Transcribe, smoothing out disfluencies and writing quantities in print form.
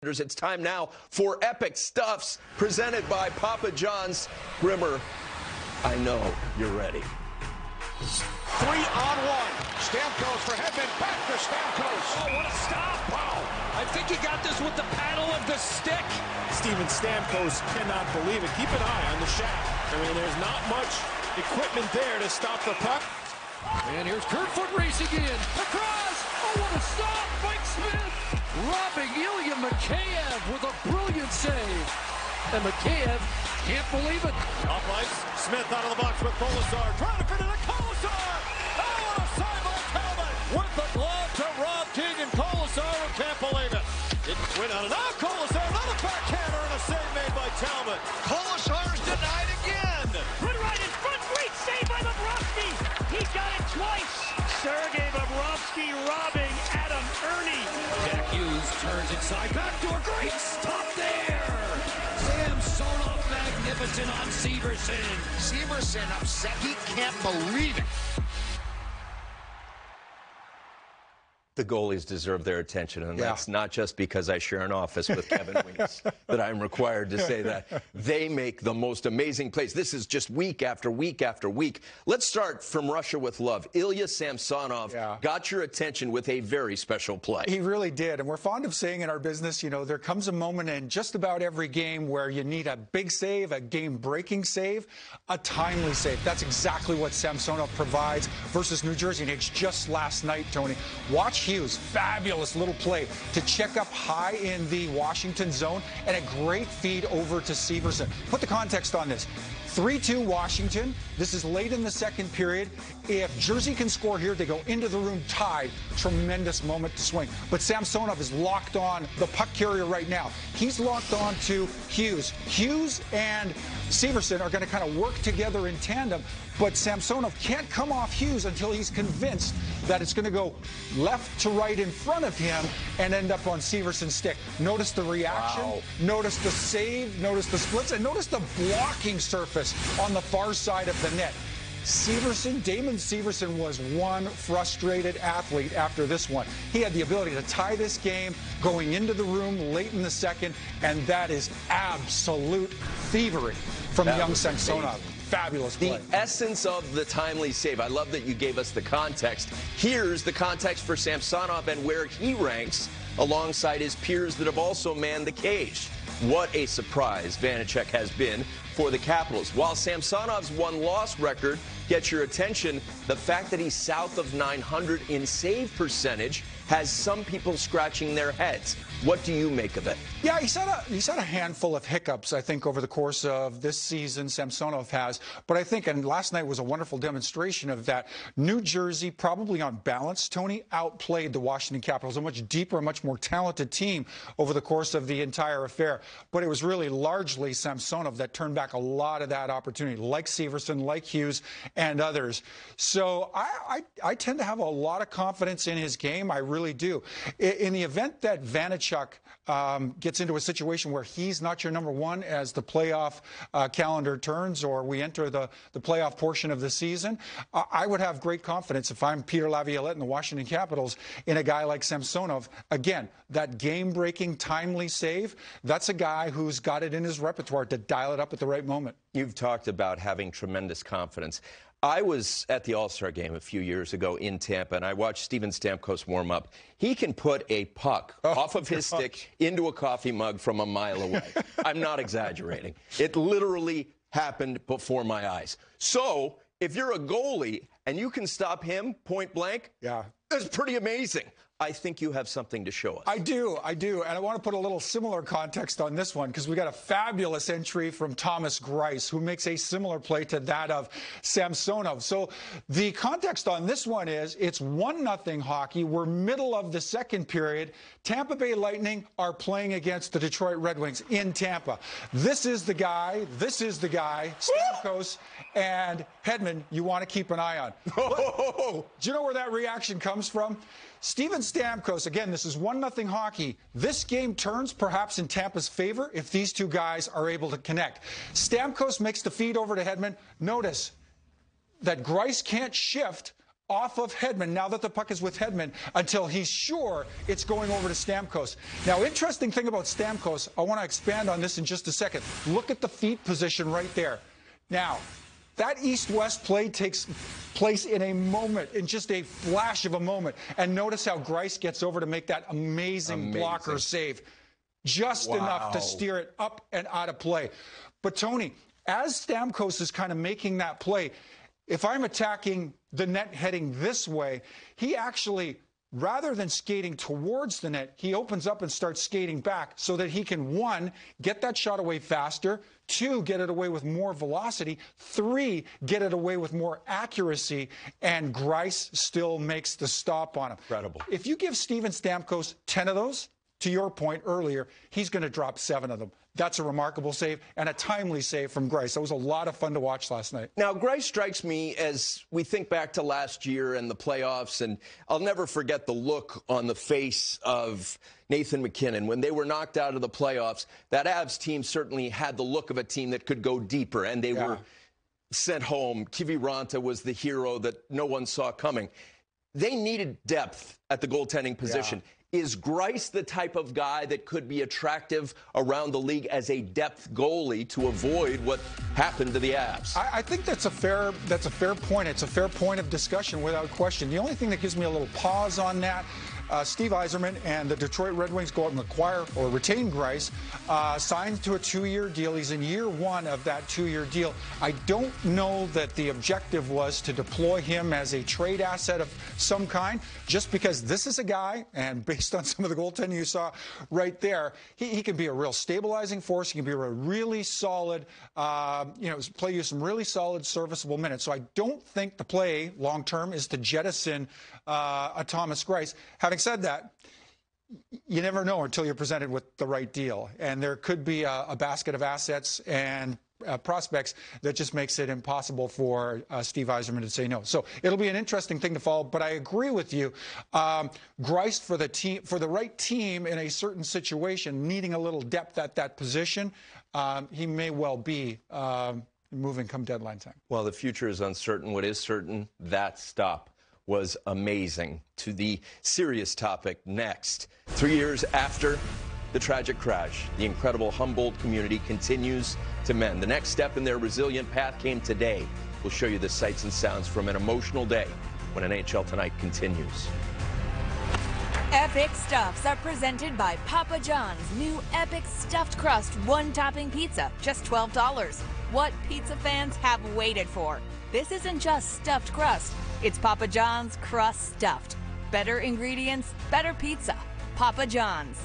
It's time now for Epic Stuffs, presented by Papa John's. Grimmer, I know you're ready. 3-on-1. Stamkos for Hedman. Back to Stamkos. Oh, what a stop. Wow. I think he got this with the paddle of the stick. Steven Stamkos cannot believe it. Keep an eye on the shaft. I mean, there's not much equipment there to stop the puck. And here's Kerfoot racing in. Across. Oh, what a stop. Mike Smith robbing Ilya Mikheyev with a brilliant save. And Mikheyev can't believe it. Off ice. Smith out of the box with Kolasar. Trying to fit it to Kolasar. Oh, what a save by Talbot. With the glove to Rob King, and Kolasar who can't believe it. Didn't win on it. Now Kolasar, another backhander and a save made by Talbot. Kolasar's denied again. Put right in front. Great save by Bobrovsky. He got it twice. Sergei Bobrovsky robbing Adam Ernie. Jack Hughes turns inside. Backdoor. Great stop there. Samsonov magnificent on Severson. Severson upset. He can't believe it. The goalies deserve their attention, and that's not just because I share an office with Kevin Winks that I'm required to say that. They make the most amazing plays. This is just week after week after week. Let's start from Russia with love. Ilya Samsonov got your attention with a very special play. He really did, and we're fond of saying in our business, you know, there comes a moment in just about every game where you need a big save, a game-breaking save, a timely save. That's exactly what Samsonov provides versus New Jersey, and it's just last night, Tony. Watch Hughes, fabulous little play to check up high in the Washington zone, and a great feed over to Severson. Put the context on this. 3-2 Washington. This is late in the second period. If Jersey can score here, they go into the room tied. Tremendous moment to swing. But Samsonov is locked on the puck carrier right now. He's locked on to Hughes. Hughes and Severson are going to kind of work together in tandem, but Samsonov can't come off Hughes until he's convinced that it's going to go left to right in front of him and end up on Severson's stick. Notice the reaction, notice the save, notice the splits, and notice the blocking surface on the far side of the net. Damon Severson was one frustrated athlete after this one. He had the ability to tie this game going into the room late in the second, and that is absolute thievery from young Samsonov. Fabulous play. The essence of the timely save. I love that you gave us the context. Here's the context for Samsonov and where he ranks alongside his peers that have also manned the cage. What a surprise Vanacek has been for the Capitals. While Samsonov's one-loss record gets your attention, the fact that he's south of 900 in save percentage has some people scratching their heads. What do you make of it? Yeah, he's had a handful of hiccups, I think, over the course of this season, Samsonov has. But I think, and last night was a wonderful demonstration of that, New Jersey, probably on balance, Tony, outplayed the Washington Capitals, a much deeper, much more talented team over the course of the entire affair. But it was really largely Samsonov that turned back a lot of that opportunity, like Severson, like Hughes, and others. So I tend to have a lot of confidence in his game. I really do. In the event that Vanacek gets into a situation where he's not your number one as the playoff calendar turns, or we enter the playoff portion of the season, I would have great confidence if I'm Peter Laviolette and the Washington Capitals in a guy like Samsonov. Again, that game-breaking, timely save, that's a guy who's got it in his repertoire to dial it up at the right moment. You've talked about having tremendous confidence. I was at the All-Star game a few years ago in Tampa, and I watched Steven Stamkos warm up. He can put a puck off of his stick into a coffee mug from a mile away. I'm not exaggerating. It literally happened before my eyes. So if you're a goalie and you can stop him point blank, that's pretty amazing. I think you have something to show us. I do. And I want to put a little similar context on this one because we got a fabulous entry from Thomas Griess, who makes a similar play to that of Samsonov. So the context on this one is it's 1-0 hockey. We're middle of the second period. Tampa Bay Lightning are playing against the Detroit Red Wings in Tampa. This is the guy, Stamkos and Hedman, you want to keep an eye on. Do you know where that reaction comes from? Steven Stamkos, again, this is 1-0 hockey. This game turns perhaps in Tampa's favor if these two guys are able to connect. Stamkos makes the feed over to Hedman. Notice that Griess can't shift off of Hedman, now that the puck is with Hedman, until he's sure it's going over to Stamkos. Now, interesting thing about Stamkos, I want to expand on this in just a second. Look at the feet position right there. Now, that east-west play takes place in a moment, in just a flash of a moment. And notice how Griess gets over to make that amazing blocker save. Just enough to steer it up and out of play. But, Tony, as Stamkos is kind of making that play, if I'm attacking the net heading this way, he actually, rather than skating towards the net, he opens up and starts skating back so that he can, 1, get that shot away faster, 2, get it away with more velocity, 3, get it away with more accuracy, and Griess still makes the stop on him. Incredible. If you give Steven Stamkos 10 of those, to your point earlier, he's going to drop 7 of them. That's a remarkable save and a timely save from Griess. That was a lot of fun to watch last night. Now, Griess strikes me as we think back to last year and the playoffs, and I'll never forget the look on the face of Nathan MacKinnon when they were knocked out of the playoffs. That Avs team certainly had the look of a team that could go deeper, and they were sent home. Kiviranta was the hero that no one saw coming. They needed depth at the goaltending position. Is Griess the type of guy that could be attractive around the league as a depth goalie to avoid what happened to the Avs? I think that's a fair point. It's a fair point of discussion without question. The only thing that gives me a little pause on that, Steve Yzerman and the Detroit Red Wings go out and acquire or retain Griess, signed to a 2-year deal. He's in year 1 of that 2-year deal. I don't know that the objective was to deploy him as a trade asset of some kind, just because this is a guy, and based on some of the goaltending you saw right there, he can be a real stabilizing force. He can be a really solid, play you some really solid, serviceable minutes. So I don't think the play long-term is to jettison a Thomas Griess. Having said that, you never know until you're presented with the right deal. And there could be a basket of assets and prospects that just makes it impossible for Steve Yzerman to say no. So it'll be an interesting thing to follow. But I agree with you. Griess for the right team in a certain situation, needing a little depth at that position, he may well be moving come deadline time. Well, the future is uncertain. What is certain, that stop was amazing. To the serious topic next. 3 years after the tragic crash, the incredible Humboldt community continues to mend. The next step in their resilient path came today. We'll show you the sights and sounds from an emotional day when NHL Tonight continues. Epic Stuffs are presented by Papa John's new Epic Stuffed Crust one-topping pizza, just $12. What pizza fans have waited for. This isn't just stuffed crust. It's Papa John's crust stuffed. Better ingredients, better pizza. Papa John's.